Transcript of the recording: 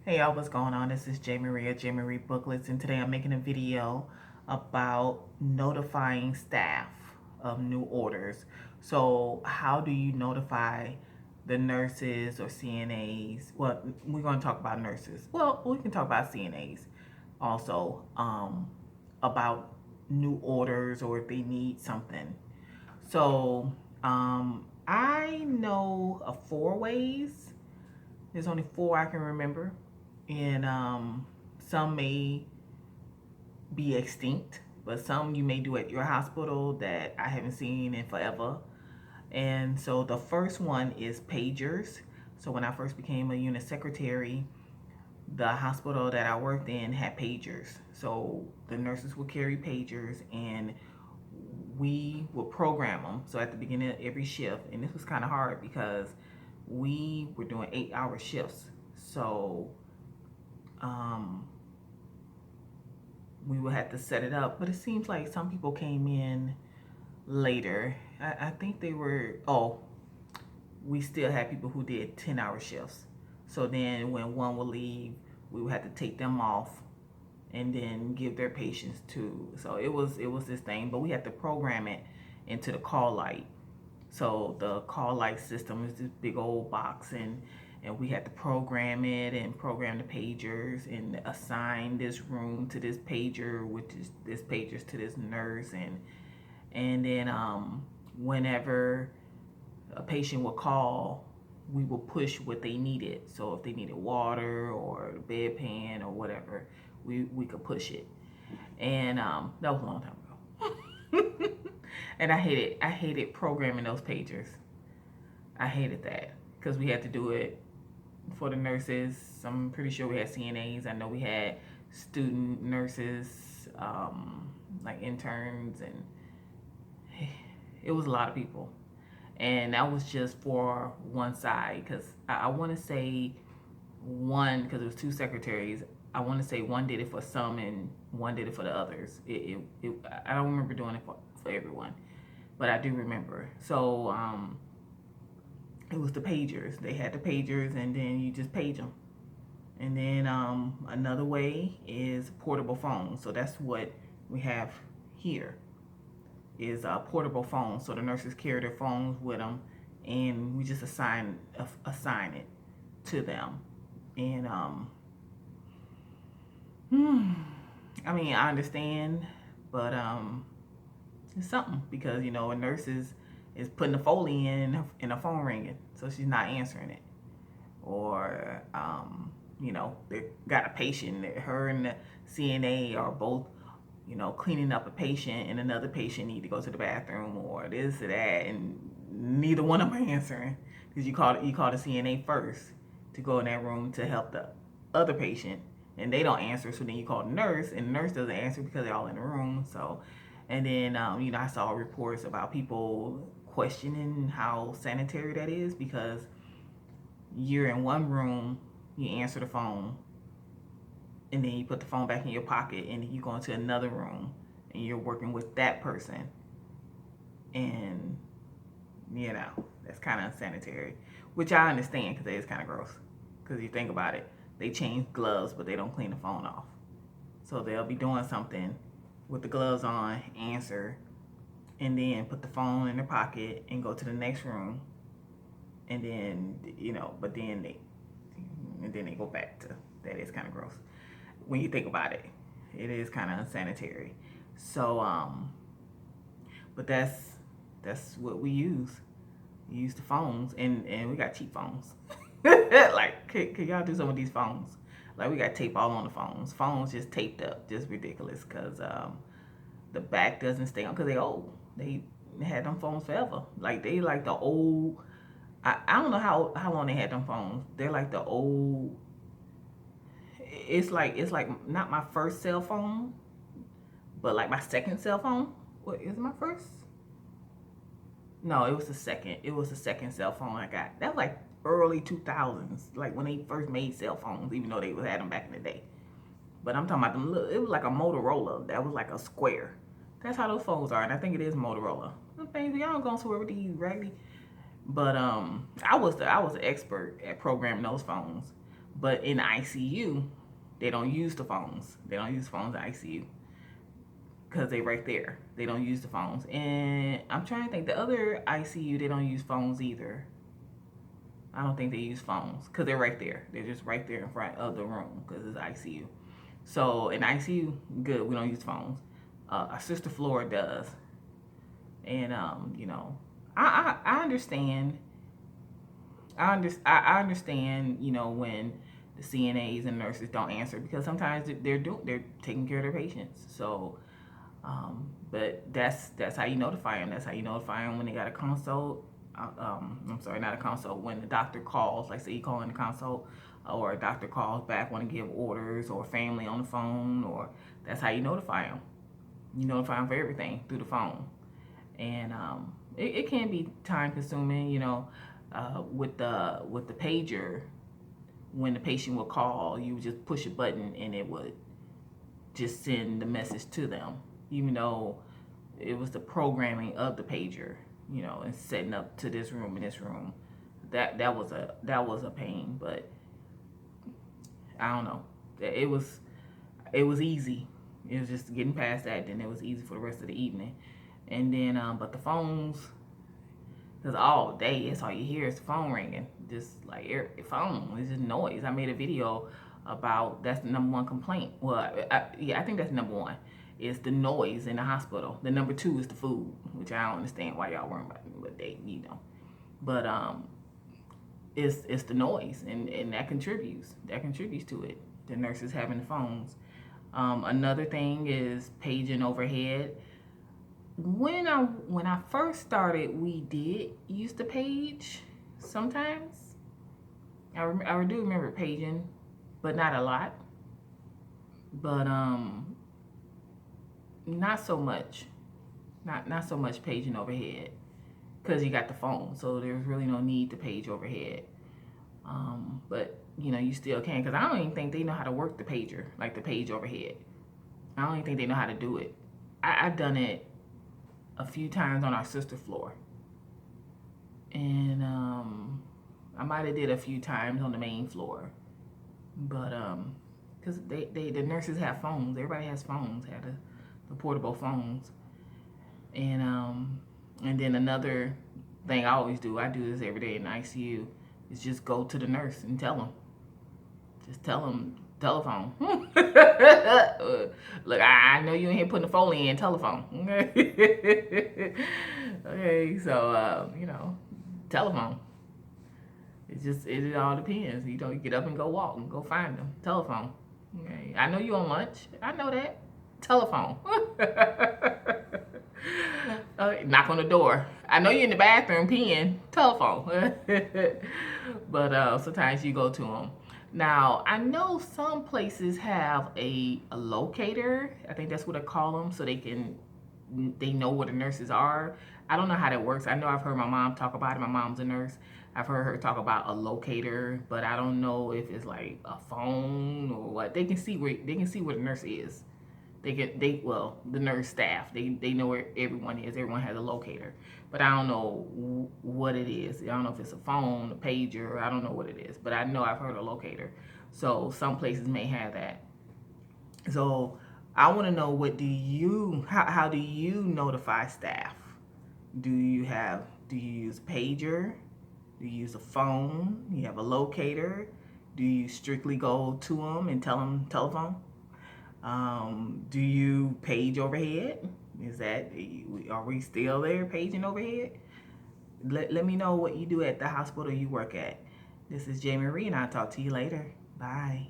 Hey y'all, what's going on? This is J Maria, J Marie Booklets, and today I'm making a video about notifying staff of new orders. So how do you notify the nurses or CNAs? Well, we're going to talk about nurses. Well, we can talk about CNAs also, about new orders or if they need something. So I know of 4 ways. There's only 4 I can remember, and some may be extinct, but some you may do at your hospital that I haven't seen in forever. And so the first one is pagers. So when I first became a unit secretary, the hospital that I worked in had pagers. So the nurses would carry pagers and we would program them. So at the beginning of every shift, and this was kind of hard because we were doing 8-hour shifts. So um, we would have to set it up. But it seems like some people came in later. I think they were, we still had people who did 10-hour shifts. So then when one would leave, we would have to take them off and then give their patients to. So it was this thing, but we had to program it into the call light. So the call light system is this big old box, and we had to program it and program the pagers and assign this room to this pager, which is this pagers to this nurse, and then whenever a patient would call, we would push what they needed. So if they needed water or a bedpan or whatever, we could push it. And that was a long time ago. And I hated programming those pagers. I hated that because we had to do it for the nurses. I'm pretty sure we had CNAs. I know we had student nurses, like interns, and it was a lot of people. And that was just for one side because I want to say one, because it was 2 secretaries. I want to say one did it for some and one did it for the others. I don't remember doing it for everyone, but I do remember. So it was the pagers. They had the pagers, and then you just page them. And then another way is portable phones. So that's what we have here is portable phones. So the nurses carry their phones with them, and we just assign it to them. And I mean, I understand, but it's something because a nurse is putting the Foley in a phone ringing, so she's not answering it, or they got a patient that her and the CNA are both cleaning up a patient, and another patient need to go to the bathroom or this or that, and neither one of them are answering because you call the CNA first to go in that room to help the other patient, and they don't answer. So then you call the nurse, and the nurse doesn't answer because they're all in the room. So, and then I saw reports about people questioning how sanitary that is because you're in one room, you answer the phone, and then you put the phone back in your pocket, and you go into another room, and you're working with that person, and that's kind of unsanitary, which I understand because it is kind of gross. Because you think about it, they change gloves, but they don't clean the phone off. So they'll be doing something with the gloves on, answer, and then put the phone in their pocket and go to the next room, and then but then they go back to that. Is kind of gross when you think about it. It is kind of unsanitary. So but that's what we use. We use the phones, and we got cheap phones. Like, could y'all do some of these phones? Like, we got tape all on the phones. Phones just taped up, just ridiculous. Cause the back doesn't stay on. Cause they old. They had them phones forever. Like they like the old. I don't know how long they had them phones. They're like the old. It's like not my first cell phone, but like my second cell phone. What is my first? No, it was the second. It was the second cell phone I got. That was like early 2000s, like when they first made cell phones, even though they had them back in the day. But I'm talking about them. It was like a Motorola. That was like a square. That's how those phones are, and I think it is Motorola. Those things, y'all don't go somewhere with these raggedy. But I was the expert at programming those phones. But in ICU, they don't use the phones. They don't use phones in ICU because they right there. They don't use the phones. And I'm trying to think, the other ICU, they don't use phones either. I don't think they use phones because they're right there. They're just right there in front of the room because it's ICU. So in ICU, good, we don't use phones. Our sister floor does. And, you know, I understand. I understand, you know, when the CNAs and nurses don't answer because sometimes they're taking care of their patients. So, but that's how you notify them. That's how you notify them when they got a consult. I'm sorry, not a consult. When the doctor calls, like say you call in the consult, or a doctor calls back, want to give orders, or family on the phone, or that's how you notify them. You notify them for everything through the phone, and it can be time consuming, you know. With the pager, when the patient would call, you would just push a button and it would just send the message to them, even though it was the programming of the pager, you know, and setting up to this room and this room. That was a pain, but I don't know. It was easy. It was just getting past that, then it was easy for the rest of the evening. And then but the phones, because all day, it's all you hear is the phone ringing. Just like phone, it's just noise. I made a video about that's the number one complaint. Well, I think that's number one. It's the noise in the hospital. The number two is the food, which I don't understand why y'all worrying about, but they, you know. But it's the noise, and that contributes to it. The nurses having the phones. Another thing is paging overhead. When I first started, we did use the page sometimes. I do remember paging, but not a lot. But not so much. Not so much paging overhead, because you got the phone, so there's really no need to page overhead. But you know, you still can, because I don't even think they know how to work the pager, like the page overhead. I don't even think they know how to do it. I've done it a few times on our sister floor, and I might have did a few times on the main floor, but because the nurses have phones, everybody has phones, had the portable phones, and then another thing I always do, I do this every day in the ICU, is just go to the nurse and tell them, telephone. Look, I know you ain't here putting the Foley in, telephone. Okay, so you know, telephone. It all depends. You know, you get up and go walk and go find them. Telephone. Okay, I know you on lunch. I know that. Telephone. Knock on the door. I know you're in the bathroom peeing. Telephone. But sometimes you go to them. Now, I know some places have a locator. I think that's what they call them, so they know where the nurses are. I don't know how that works. I know I've heard my mom talk about it. My mom's a nurse. I've heard her talk about a locator, but I don't know if it's like a phone or what. They can see where the nurse is. The nurse staff, they know where everyone is. Everyone has a locator, but I don't know what it is. I don't know if it's a phone, a pager. I don't know what it is, but I know I've heard a locator. So some places may have that. So I want to know, how do you notify staff? Do you use pager? Do you use a phone? Do you have a locator? Do you strictly go to them and tell them telephone? Do you page overhead? Are we still there paging overhead? Let me know what you do at the hospital you work at. This is J. Marie, and I'll talk to you later. Bye.